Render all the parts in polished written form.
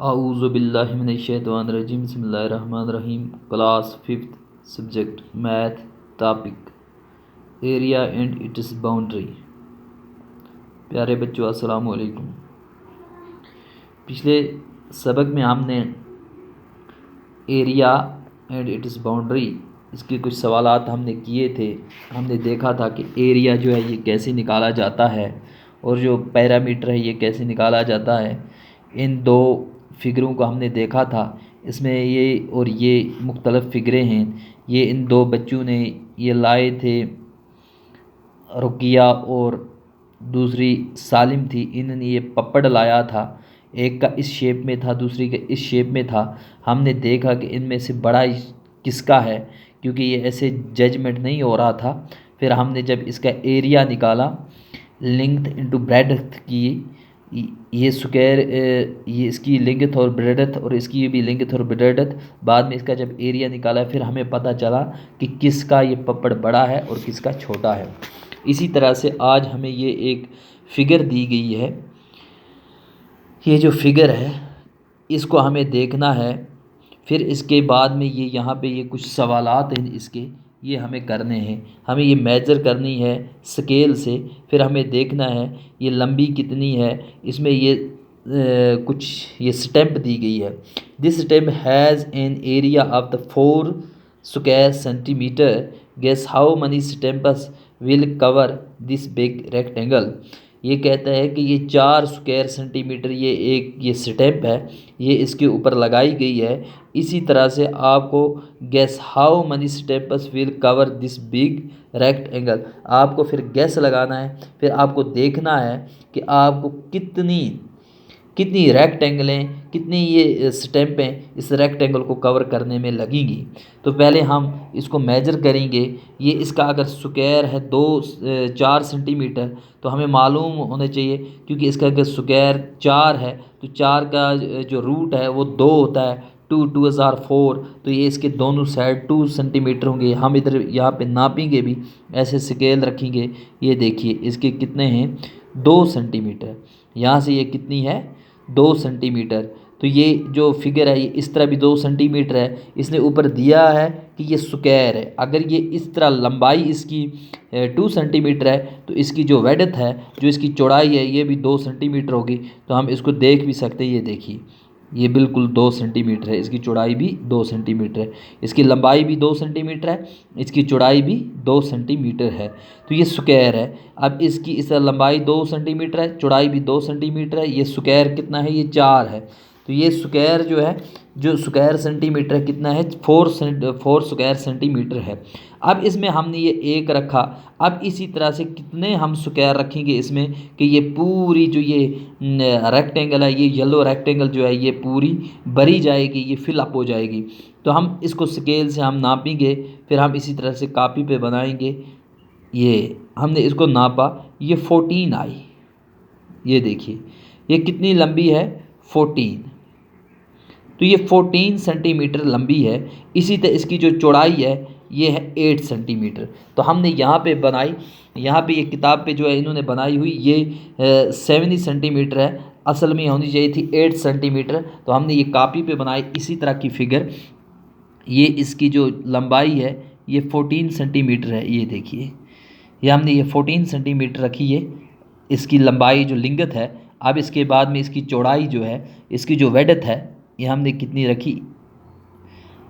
आऊज़ु बिल्लाहि मिनश्शैतानिर्रजीम बिस्मिल्लाहिर्रहमानिर्रहीम। Class 5th subject math topic area and it's boundary. प्यारे बच्चों अस्सलामु अलैकुम। पिछले सबक में हमने एरिया एंड इट्स बाउंड्री इसके कुछ सवालात हमने किए थे। हमने देखा था कि एरिया जो है ये कैसे निकाला जाता है और जो पैरामीटर है ये कैसे निकाला जाता है। इन दो फिगरों को हमने देखा था। इसमें ये और ये मुख्तलिफ़ फ़िगरें हैं। ये इन दो बच्चों ने ये लाए थे, रुकिया और दूसरी सालिम थी। इन्होंने ये पपड़ लाया था। एक का इस शेप में था, दूसरी का इस शेप में था। हमने देखा कि इनमें से बड़ा किसका है, क्योंकि ये ऐसे जजमेंट नहीं हो रहा था। फिर हमने जब इसका एरिया निकाला, लेंथ इंटू ब्रेडथ की, ये स्क्वायर, ये इसकी लेंथ और ब्रेडथ और इसकी भी लेंथ और ब्रेडथ, बाद में इसका जब एरिया निकाला फिर हमें पता चला कि किसका ये पपड़ बड़ा है और किसका छोटा है। इसी तरह से आज हमें ये एक फ़िगर दी गई है। ये जो फिगर है इसको हमें देखना है। फिर इसके बाद में ये यहाँ पे ये कुछ सवालात हैं इसके, ये हमें करने हैं। हमें ये मेज़र करनी है स्केल से। फिर हमें देखना है ये लंबी कितनी है। इसमें ये कुछ ये स्टेप दी गई है। This step has an area of the 4 square centimetre. Guess how many stamps will cover this big rectangle. ये कहता है कि ये 4 स्क्वायर सेंटीमीटर ये स्टेप है, ये इसके ऊपर लगाई गई है। इसी तरह से आपको gas how many steps will cover this big rectangle, आपको फिर गैस लगाना है। फिर आपको देखना है कि आपको कितनी रेक्टेंगलें, कितनी ये स्टेम्पें इस रेक्टेंगल को कवर करने में लगेंगी। तो पहले हम इसको मेजर करेंगे। ये इसका अगर स्क्वायर है 4 सेंटीमीटर, तो हमें मालूम होना चाहिए, क्योंकि इसका अगर स्क्वायर 4 है तो 4 का जो रूट है वो 2 होता है। 2 2 हज़ार 4, तो ये इसके दोनों साइड 2 सेंटीमीटर होंगे। हम इधर यहाँ पे नापेंगे भी, ऐसे स्केल रखेंगे। ये देखिए इसके कितने हैं, 2 सेंटीमीटर। यहाँ से ये कितनी है, 2 सेंटीमीटर। तो ये जो फिगर है ये इस तरह भी 2 सेंटीमीटर है। इसने ऊपर दिया है कि ये स्क्वायर है। अगर ये इस तरह लंबाई इसकी 2 सेंटीमीटर है तो इसकी जो विड्थ है, जो इसकी चौड़ाई है, ये भी 2 सेंटीमीटर होगी। तो हम इसको देख भी सकते हैं। ये देखिए ये बिल्कुल 2 सेंटीमीटर है। इसकी चौड़ाई भी 2 सेंटीमीटर है, इसकी लंबाई भी 2 सेंटीमीटर है, इसकी चौड़ाई भी 2 सेंटीमीटर है। तो ये स्क्वायर है। अब इसकी इस लंबाई 2 सेंटीमीटर है, चौड़ाई भी 2 सेंटीमीटर है। ये स्क्वायर कितना है, ये 4 है। तो ये स्क्वायर जो है, जो स्क्वायर सेंटीमीटर है कितना है, 4 स्क्वायर सेंटीमीटर है। अब इसमें हमने ये 1 रखा। अब इसी तरह से कितने हम स्क्वायर रखेंगे इसमें कि ये पूरी जो ये रेक्टेंगल है, ये येलो रेक्टेंगल जो है ये पूरी भरी जाएगी, ये फिल अप हो जाएगी। तो हम इसको स्केल से हम नापेंगे। फिर हम इसी तरह से कॉपी पे बनाएंगे। ये हमने इसको नापा, ये 14 आई। ये देखिए ये कितनी लंबी है, 14। तो ये 14 सेंटीमीटर लंबी है। इसी तरह इसकी जो चौड़ाई है ये है 8 सेंटीमीटर। तो हमने यहाँ पे बनाई, यहाँ पे ये किताब पे जो है इन्होंने बनाई हुई ये 70 सेंटीमीटर है। असल में होनी चाहिए थी 8 सेंटीमीटर। तो हमने ये कॉपी पे बनाई इसी तरह की फ़िगर। ये इसकी जो लंबाई है ये 14 सेंटीमीटर है। ये देखिए ये हमने ये 14 सेंटीमीटर रखी है, इसकी लंबाई जो लिंगत है। अब इसके बाद में इसकी चौड़ाई जो है, इसकी जो विड्थ है, ये हमने कितनी रखी,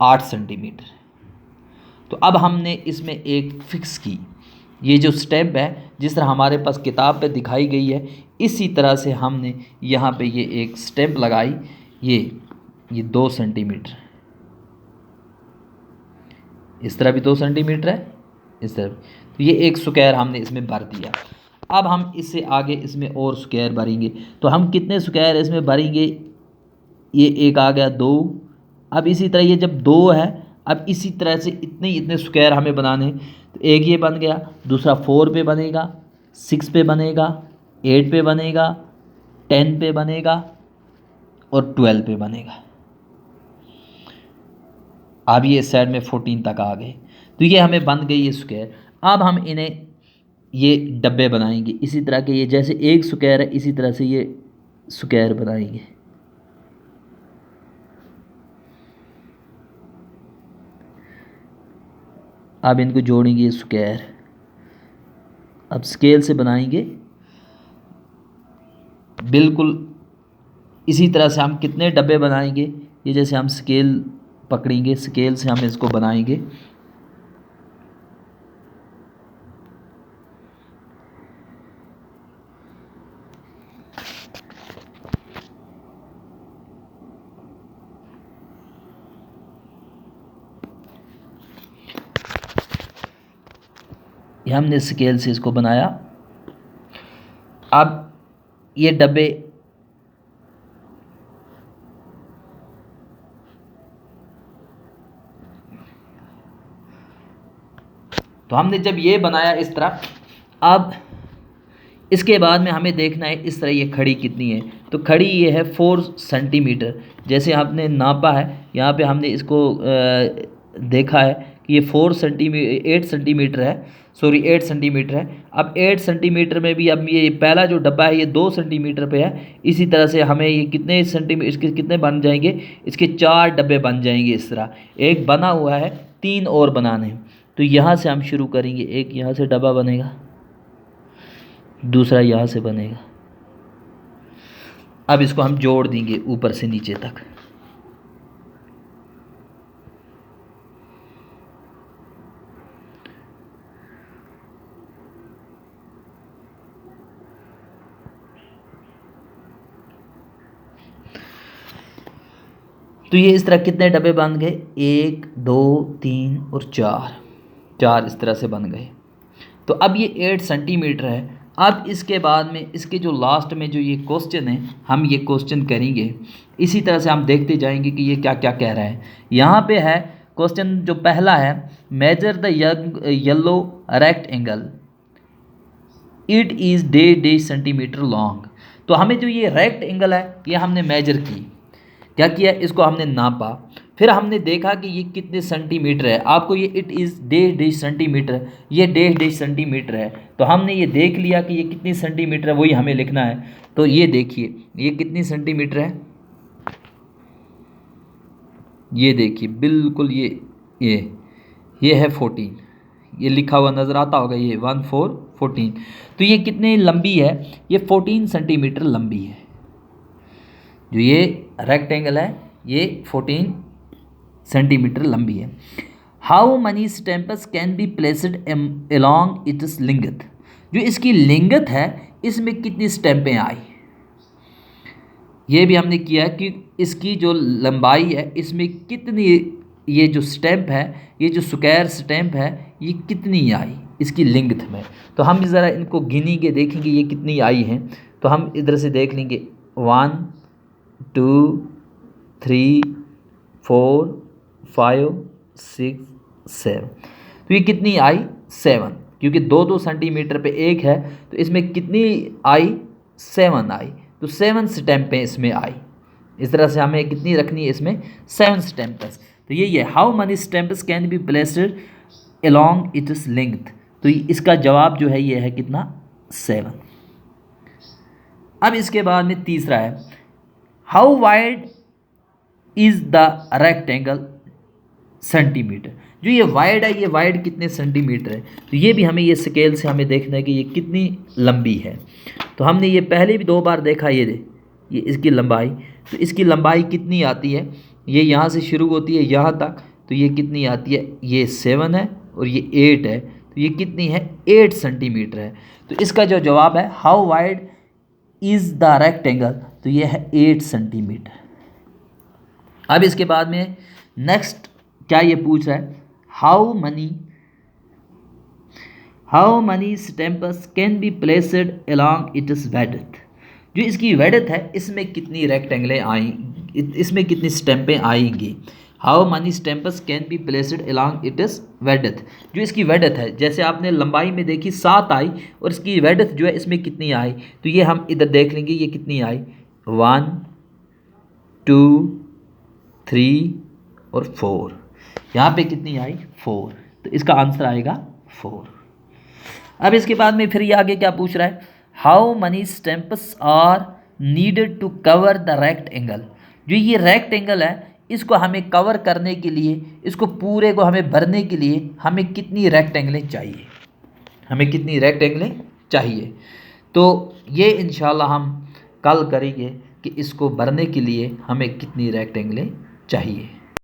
8 सेंटीमीटर। तो अब हमने इसमें एक फ़िक्स की, ये जो स्टेप है जिस तरह हमारे पास किताब पे दिखाई गई है, इसी तरह से हमने यहाँ पे ये एक स्टेप लगाई। ये 2 सेंटीमीटर, इस तरह भी 2 सेंटीमीटर है, इस तरह भी। तो ये एक स्क्वायर हमने इसमें भर दिया। अब हम इससे आगे इसमें और स्क्वायर भरेंगे। तो हम कितने स्क्वायर इसमें भरेंगे, ये एक आ गया 2। अब इसी तरह ये जब 2 है, अब इसी तरह से इतने स्क्वायर हमें बनाने। तो एक ये बन गया, दूसरा 4 पे बनेगा, 6 पे बनेगा, 8 पे बनेगा, 10 पे बनेगा और 12 पे बनेगा। अब ये साइड में 14 तक आ गए। तो ये हमें बन गई ये स्क्वायर। अब हम इन्हें ये डब्बे बनाएंगे इसी तरह के। ये जैसे एक स्क्वायर है इसी तरह से ये स्क्वायर बनाएंगे। अब इनको जोड़ेंगे स्क्वायर। अब स्केल से बनाएंगे बिल्कुल इसी तरह से। हम कितने डब्बे बनाएंगे, ये जैसे हम स्केल पकड़ेंगे, स्केल से हम इसको बनाएंगे। ये हमने स्केल से इसको बनाया। अब ये डब्बे तो हमने जब ये बनाया इस तरह, अब इसके बाद में हमें देखना है इस तरह ये खड़ी कितनी है। तो खड़ी ये है 4 सेंटीमीटर। जैसे आपने नापा है, यहाँ पे हमने इसको देखा है कि ये 8 सेंटीमीटर है, सॉरी 8 सेंटीमीटर है। अब 8 सेंटीमीटर में भी अब ये पहला जो डब्बा है ये 2 सेंटीमीटर पे है। इसी तरह से हमें ये कितने सेंटीमीटर, इसके कितने बन जाएंगे, इसके 4 डब्बे बन जाएंगे इस तरह। एक बना हुआ है, 3 और बनाने हैं। तो यहाँ से हम शुरू करेंगे। एक यहाँ से डब्बा बनेगा, दूसरा यहाँ से बनेगा। अब इसको हम जोड़ देंगे ऊपर से नीचे तक। तो ये इस तरह कितने डब्बे बन गए, 1 2 3 और 4 इस तरह से बन गए। तो अब ये 8 सेंटीमीटर है। अब इसके बाद में इसके जो लास्ट में जो ये क्वेश्चन है, हम ये क्वेश्चन करेंगे। इसी तरह से हम देखते जाएंगे कि ये क्या क्या कह रहा है। यहाँ पे है क्वेश्चन जो पहला है, measure the yellow rectangle, it is 1.5 centimetre long. तो हमें जो ये रेक्ट एंगल है ये हमने मेजर की, क्या किया, इसको हमने नापा। फिर हमने देखा कि ये कितने सेंटीमीटर है। आपको ये इट इज़ 1.5 सेंटीमीटर, ये 1.5 सेंटीमीटर है। तो हमने ये देख लिया कि ये कितनी सेंटीमीटर है, वही हमें लिखना है। तो ये देखिए ये कितनी सेंटीमीटर है, ये देखिए बिल्कुल ये है 14। ये लिखा हुआ नज़र आता होगा, ये 1 4 14। तो ये कितनी लंबी है, ये 14 सेंटीमीटर लंबी है। जो ये रेक्टेंगल है ये 14 सेंटीमीटर लंबी है। How many stamps can be placed along its length. जो इसकी लिंगथ है इसमें कितनी स्टैंपें आई, ये भी हमने किया कि इसकी जो लंबाई है इसमें कितनी, ये जो स्टैंप है, ये जो स्क्वायर स्टैंप है, ये कितनी आई इसकी लिंगथ में। तो हम ज़रा इनको गिनेंगे, देखेंगे ये कितनी आई हैं। तो हम इधर से देख लेंगे 1 2 3 4 5 6 7। तो ये कितनी आई, 7, क्योंकि 2 सेंटीमीटर पे एक है। तो इसमें कितनी आई, 7 आई। तो 7 स्टैंपें इसमें आई। इस तरह से हमें कितनी रखनी है, इसमें 7 स्टैंप्स। तो यही है, how many stamps can be placed along its length. तो इसका जवाब जो है ये है कितना, 7। अब इसके बाद में तीसरा है, how wide is the rectangle centimetre. जो ये वाइड है, ये वाइड कितने सेंटीमीटर है। तो ये भी हमें ये स्केल से हमें देखना है कि ये कितनी लंबी है। तो हमने ये पहले भी 2 बार देखा, ये इसकी लंबाई। तो इसकी लंबाई कितनी आती है, ये यहाँ से शुरू होती है यहाँ तक। तो ये कितनी आती है, ये 7 है और ये 8 है। तो ये कितनी है, 8 सेंटीमीटर है। तो इसका जो जवाब है, how wide is the rectangle, तो ये है 8 सेंटीमीटर। अब इसके बाद में नेक्स्ट क्या ये पूछ रहा है, how many stamps can be placed along its width. जो इसकी वेडथ है इसमें कितनी रेक्टेंगलें आई, इसमें कितनी स्टैंपें आएंगी। How many stamps can be placed along its width. जो इसकी वेडथ है, जैसे आपने लंबाई में देखी 7 आई, और इसकी वेडथ जो है इसमें कितनी आई। तो ये हम इधर देख लेंगे, ये कितनी आई, 1 2 3 और 4। यहाँ पे कितनी आई, 4। तो इसका आंसर आएगा 4। अब इसके बाद में फिर ये आगे क्या पूछ रहा है, how many stamps are needed to cover the rectangle. जो ये रेक्ट एंगल है इसको हमें कवर करने के लिए, इसको पूरे को हमें भरने के लिए हमें कितनी रेक्टेंगलें चाहिए, हमें कितनी रेक्टेंगलें चाहिए। तो ये इंशाल्लाह हम कल करेंगे कि इसको भरने के लिए हमें कितनी रेक्टेंगलें चाहिए।